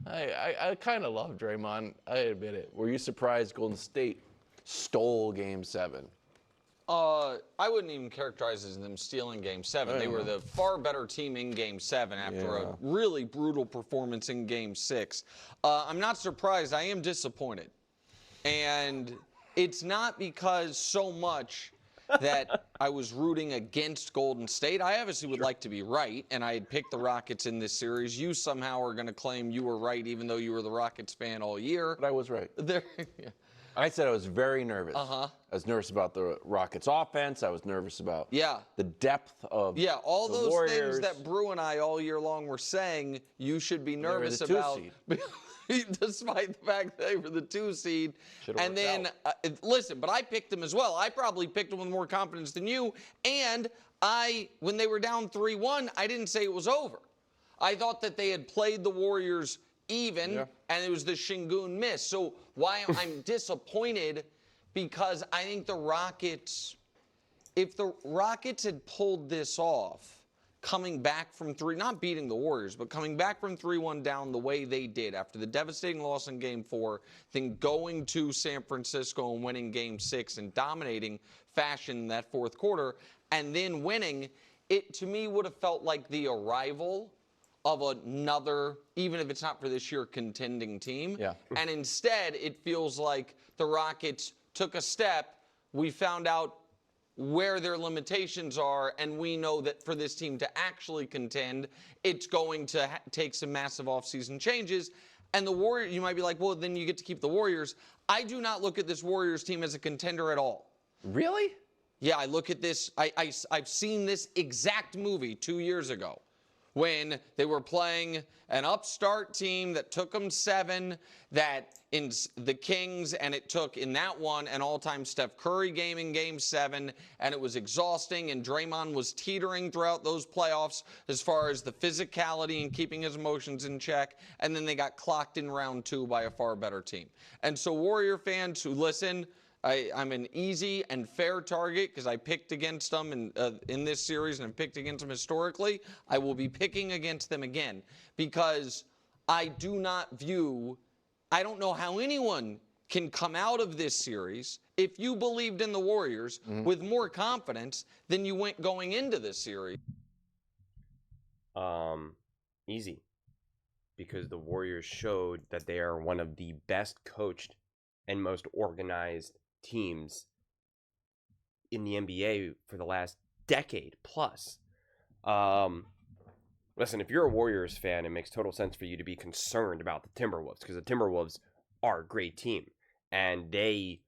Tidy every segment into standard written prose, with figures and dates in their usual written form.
I kind of love Draymond. I admit it. Were you surprised Golden State stole Game 7? I wouldn't even characterize it as them stealing Game 7. They were the far better team in Game 7 after a really brutal performance in Game 6. I'm not surprised. I am disappointed. And it's not because so much that I was rooting against Golden State. I obviously would like to be right, and I had picked the Rockets in this series. You somehow are going to claim you were right, even though you were the Rockets fan all year. But I was right. Yeah. I said I was very nervous. I was nervous about the Rockets' offense. I was nervous about the depth of all the those Warriors. things that Brew and I all year long were saying you should be nervous They were the about. 2 seed. Despite the fact that they were the 2 seed. Should've And worked then, listen, but I picked them as well. I probably picked them with more confidence than you. And when they were down 3-1, I didn't say it was over. I thought that they had played the Warriors even, and it was the Şengün miss. So why I'm disappointed, because I think the Rockets, if the Rockets had pulled this off, coming back from not beating the Warriors, but coming back from 3-1 down the way they did after the devastating loss in Game 4, then going to San Francisco and winning Game 6 and dominating fashion in that fourth quarter, and then winning, it to me would have felt like the arrival of another, even if it's not for this year, contending team. Yeah. And instead, it feels like the Rockets took a step. We found out where their limitations are, and we know that for this team to actually contend, it's going to take some massive offseason changes. And the Warriors, you might be like, well, then you get to keep the Warriors. I do not look at this Warriors team as a contender at all. Really? Yeah, I look at this. I've seen this exact movie 2 years ago, when they were playing an upstart team that took them 7, that in the Kings, and it took in that one an all-time Steph Curry game in Game 7, and it was exhausting, and Draymond was teetering throughout those playoffs as far as the physicality and keeping his emotions in check, and then they got clocked in round 2 by a far better team. And so Warrior fans who listen, I'm an easy and fair target because I picked against them in this series and have picked against them historically. I will be picking against them again because I do not view, I don't know how anyone can come out of this series if you believed in the Warriors with more confidence than you went going into this series. Easy. Because the Warriors showed that they are one of the best coached and most organized teams in the NBA for the last decade plus. Listen, if you're a Warriors fan, it makes total sense for you to be concerned about the Timberwolves, because the Timberwolves are a great team, and they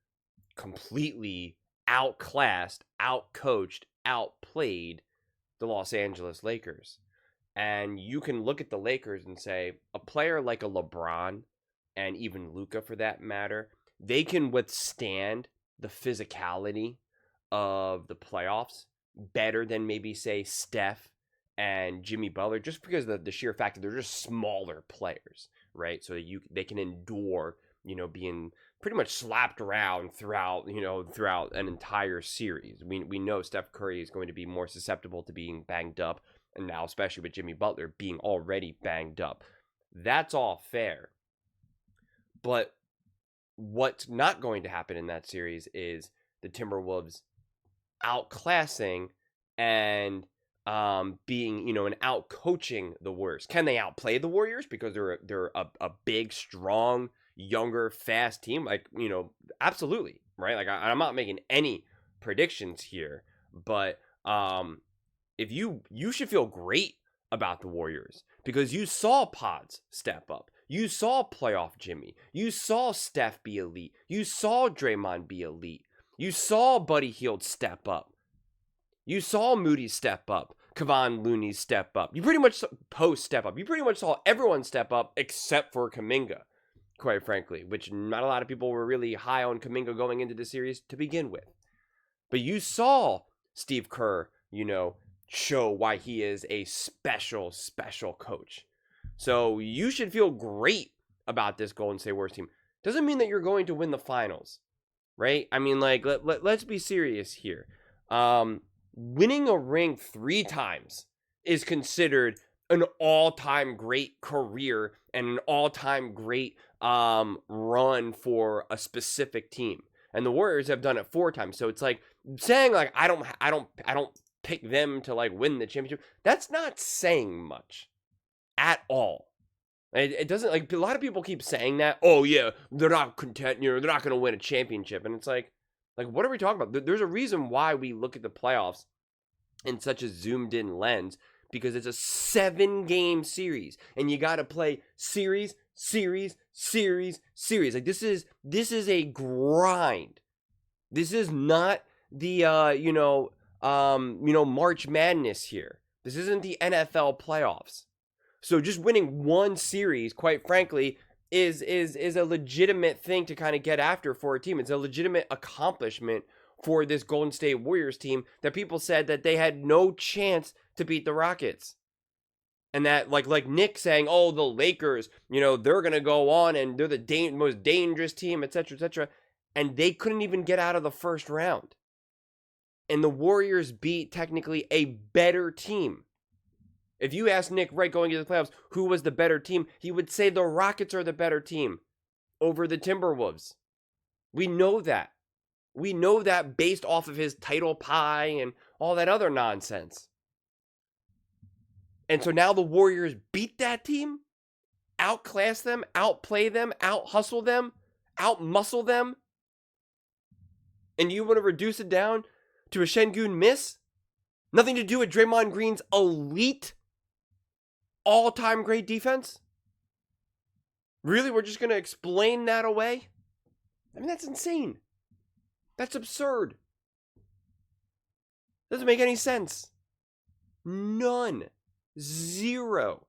completely outclassed, outcoached, outplayed the Los Angeles Lakers. And you can look at the Lakers and say, a player like a LeBron, and even Luka for that matter, they can withstand the physicality of the playoffs better than maybe, say, Steph and Jimmy Butler, just because of the sheer fact that they're just smaller players, right? So they can endure, being pretty much slapped around throughout an entire series. We know Steph Curry is going to be more susceptible to being banged up, and now especially with Jimmy Butler being already banged up. That's all fair. But what's not going to happen in that series is the Timberwolves outclassing and being, and out-coaching the Warriors. Can they outplay the Warriors because they're a big, strong, younger, fast team? Like, absolutely, right? Like, I'm not making any predictions here, but if you should feel great about the Warriors because you saw Pods step up. You saw playoff Jimmy. You saw Steph be elite. You saw Draymond be elite. You saw Buddy Hield step up. You saw Moody step up. Kevon Looney step up. You pretty much saw Post step up. You pretty much saw everyone step up except for Kuminga, quite frankly, which not a lot of people were really high on Kuminga going into the series to begin with. But you saw Steve Kerr, show why he is a special, special coach. So you should feel great about this Golden State Warriors team. Doesn't mean that you're going to win the finals, right? I mean, like, let's be serious here. Winning a ring 3 times is considered an all-time great career and an all-time great run for a specific team. And the Warriors have done it 4 times. So it's like saying like I don't pick them to like win the championship. That's not saying much at all. It doesn't, like, a lot of people keep saying that. Oh yeah, they're not content. They're not going to win a championship. And it's like what are we talking about? There's a reason why we look at the playoffs in such a zoomed in lens, because it's a 7-game series and you got to play series. Like this is a grind. This is not the March Madness here. This isn't the NFL playoffs. So just winning one series, quite frankly, is a legitimate thing to kind of get after for a team. It's a legitimate accomplishment for this Golden State Warriors team that people said that they had no chance to beat the Rockets. And that, like Nick saying, oh, the Lakers, they're going to go on and they're the most dangerous team, etc., etc. And they couldn't even get out of the first round. And the Warriors beat, technically, a better team. If you ask Nick Wright going into the playoffs who was the better team, he would say the Rockets are the better team over the Timberwolves. We know that. We know that based off of his title pie and all that other nonsense. And so now the Warriors beat that team, outclass them, outplay them, out-hustle them, out-muscle them. And you want to reduce it down to a Şengün miss? Nothing to do with Draymond Green's elite, all-time great defense? Really? We're just going to explain that away? I mean, that's insane. That's absurd. Doesn't make any sense. None. Zero.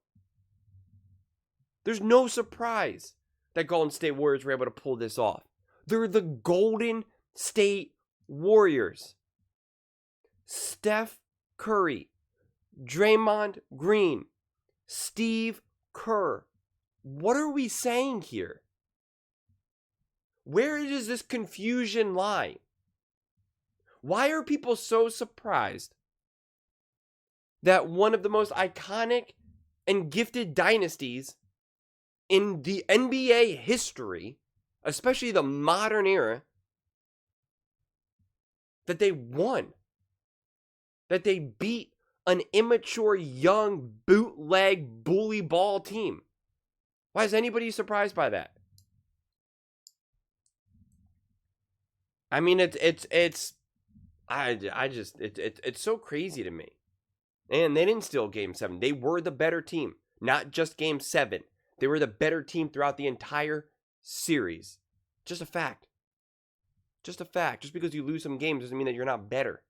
There's no surprise that Golden State Warriors were able to pull this off. They're the Golden State Warriors. Steph Curry, Draymond Green, Steve Kerr. What are we saying here? Where does this confusion lie? Why are people so surprised that one of the most iconic and gifted dynasties in the NBA history, especially the modern era, that they won? That they beat an immature, young, bootleg, bully ball team? Why is anybody surprised by that? I mean, it's so crazy to me. And they didn't steal Game 7. They were the better team. Not just Game 7. They were the better team throughout the entire series. Just a fact. Just a fact. Just because you lose some games doesn't mean that you're not better.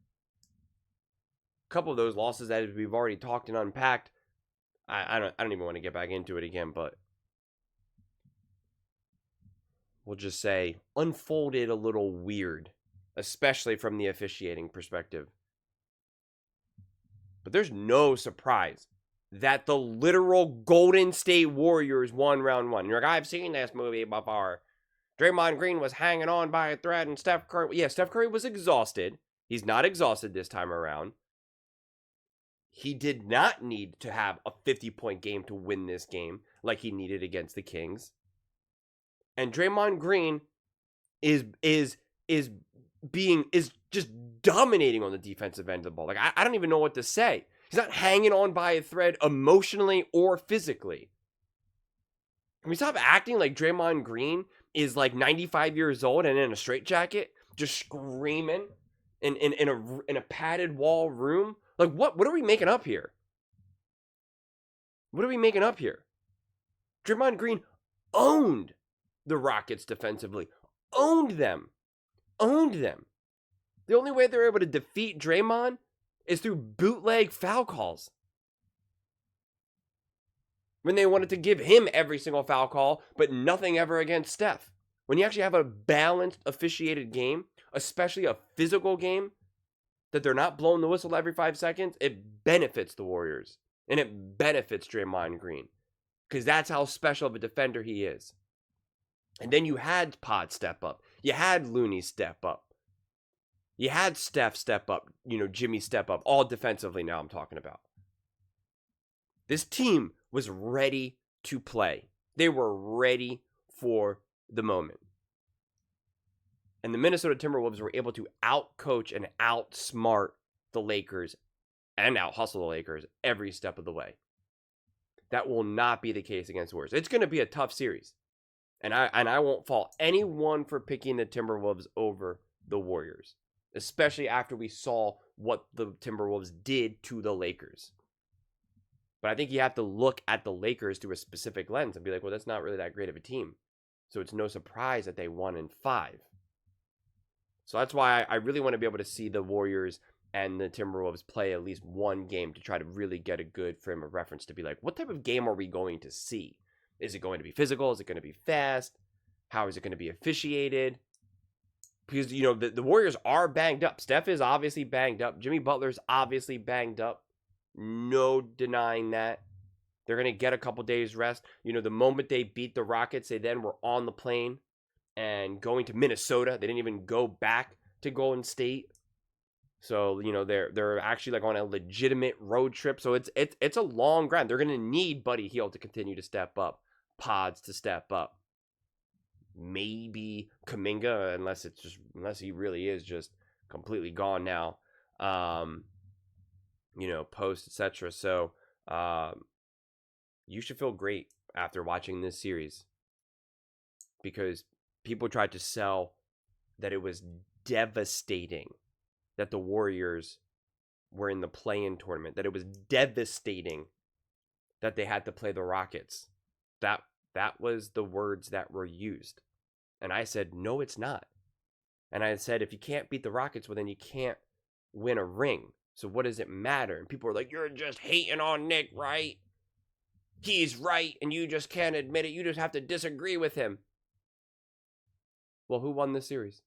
A couple of those losses that we've already talked and unpacked, I don't even want to get back into it again, but we'll just say unfolded a little weird, especially from the officiating perspective. But there's no surprise that the literal Golden State Warriors won round 1. You're like, I've seen this movie before. Draymond Green was hanging on by a thread and Steph Curry... Yeah, Steph Curry was exhausted. He's not exhausted this time around. He did not need to have a 50-point game to win this game like he needed against the Kings. And Draymond Green is just dominating on the defensive end of the ball. Like, I don't even know what to say. He's not hanging on by a thread emotionally or physically. Can we stop acting like Draymond Green is like 95 years old and in a straitjacket, just screaming in a padded wall room? Like, what are we making up here? What are we making up here? Draymond Green owned the Rockets defensively. Owned them. The only way they're able to defeat Draymond is through bootleg foul calls. When they wanted to give him every single foul call, but nothing ever against Steph. When you actually have a balanced, officiated game, especially a physical game, that they're not blowing the whistle every 5 seconds, it benefits the Warriors. And it benefits Draymond Green. Because that's how special of a defender he is. And then you had Pod step up. You had Looney step up. You had Steph step up. Jimmy step up. All defensively now I'm talking about. This team was ready to play. They were ready for the moment. And the Minnesota Timberwolves were able to outcoach and outsmart the Lakers and out-hustle the Lakers every step of the way. That will not be the case against the Warriors. It's going to be a tough series. And I won't fault anyone for picking the Timberwolves over the Warriors, especially after we saw what the Timberwolves did to the Lakers. But I think you have to look at the Lakers through a specific lens and be like, well, that's not really that great of a team. So it's no surprise that they won in 5. So that's why I really want to be able to see the Warriors and the Timberwolves play at least one game to try to really get a good frame of reference to be like, what type of game are we going to see? Is it going to be physical? Is it going to be fast? How is it going to be officiated? Because, you know, the Warriors are banged up. Steph is obviously banged up. Jimmy Butler's obviously banged up. No denying that. They're going to get a couple days rest. You know, the moment they beat the Rockets, they then were on the plane and going to Minnesota. They didn't even go back to Golden State. So, you know, they're actually like on a legitimate road trip. So it's a long grind. They're going to need Buddy Hield to continue to step up, Pods to step up. Maybe Kuminga, unless he really is just completely gone now. You know, post, etc. So, you should feel great after watching this series, because people tried to sell that it was devastating that the Warriors were in the play-in tournament, that it was devastating that they had to play the Rockets. That was the words that were used. And I said, no, it's not. And I said, if you can't beat the Rockets, well, then you can't win a ring. So what does it matter? And people are like, you're just hating on Nick, right? He's right, and you just can't admit it. You just have to disagree with him. Well, who won the series?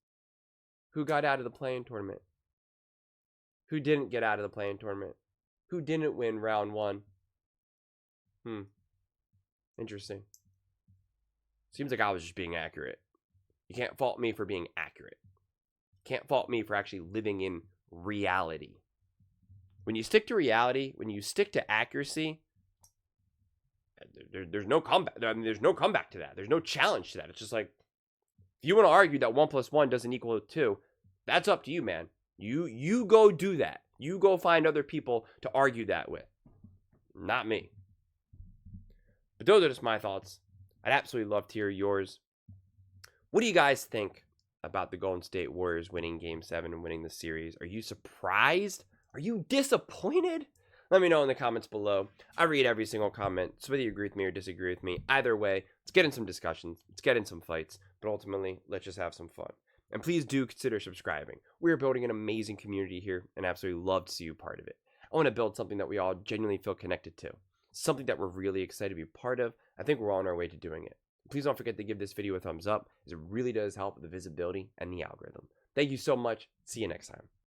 Who got out of the play-in tournament? Who didn't get out of the play-in tournament? Who didn't win round 1? Interesting. Seems like I was just being accurate. You can't fault me for being accurate. Can't fault me for actually living in reality. When you stick to reality, when you stick to accuracy, there's no comeback. I mean, there's no comeback to that. There's no challenge to that. It's just like, if you want to argue that 1 + 1 doesn't equal 2, that's up to you, man. You go do that. You go find other people to argue that with. Not me. But those are just my thoughts. I'd absolutely love to hear yours. What do you guys think about the Golden State Warriors winning Game 7 and winning the series? Are you surprised? Are you disappointed? Let me know in the comments below. I read every single comment, so whether you agree with me or disagree with me, either way, let's get in some discussions, let's get in some fights, but ultimately, let's just have some fun. And please do consider subscribing. We're building an amazing community here, and absolutely love to see you part of it. I want to build something that we all genuinely feel connected to, something that we're really excited to be part of. I think we're on our way to doing it. Please don't forget to give this video a thumbs up, as it really does help with the visibility and the algorithm. Thank you so much. See you next time.